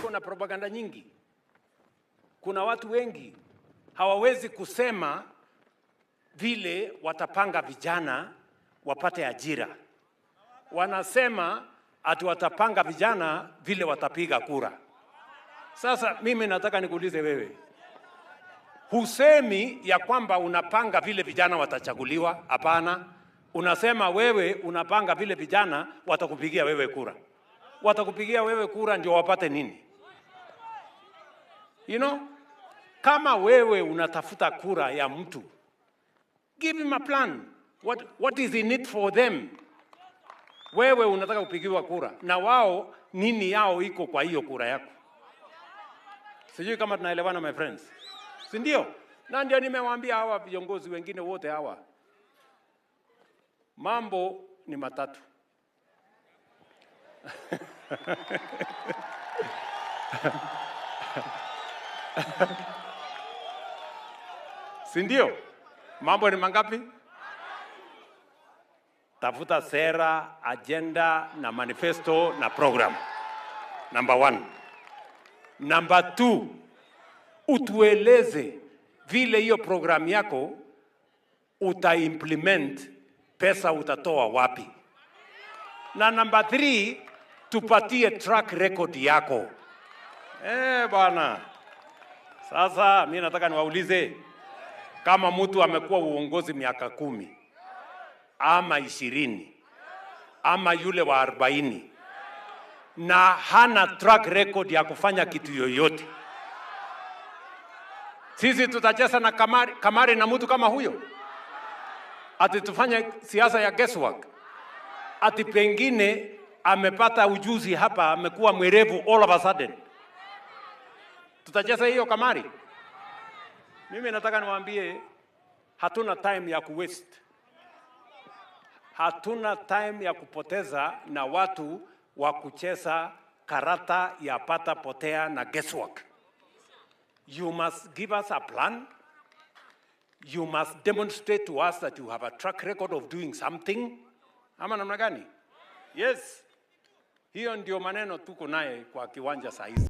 tuko na propaganda nyingi. Kuna watu wengi hawawezi kusema vile watapanga vijana wapate ajira. Wanasema ati watapanga vijana vile watapiga kura. Sasa mimi nataka nikuulize wewe, husemi ya kwamba unapanga vile vijana watachaguliwa? Hapana, unasema wewe unapanga vile vijana watakupigia wewe kura. Watakupigia wewe kura ndio wapate nini? You know, kama wewe unatafuta kura ya mtu, give him a plan. What is in it for them? Wewe unataka kupigiwa kura na wao nini yao iko kwa hiyo kura yako? Sijui kama tunaelewana my friends. Si ndio? Na ndio nimewaambia hawa viongozi wengine wote hawa, mambo ni matatu. Si ndio? Mambo ni mangapi? Tafuta sera, agenda na manifesto na program. Number 1. Number 2, utueleze vile hiyo program yako utaimplement, pesa utatoa wapi. Na number 3, tupatie track record yako. Bwana. Sasa mimi nataka niwaulize, kama mtu amekuwa uongozi miaka 10 ama 20 ama yule wa 40 na hana track record ya kufanya kitu yoyote, sisi tutacheza na kamari na mtu kama huyo? Ati tufanye siasa ya guesswork? Ati pengine amepata ujuzi hapa, amekuwa mwerevu all of a sudden tutacheza hiyo kamari? Mimi nataka niwaambie, hatuna time ya kuwaste. Hatuna time ya kupoteza na watu wa kucheza karata ya pata potea na guesswork. You must give us a plan. You must demonstrate to us that you have a track record of doing something. Ama namna gani? Yes. Hiyo ndio maneno tuko naye kwa kiwanja saa hizi.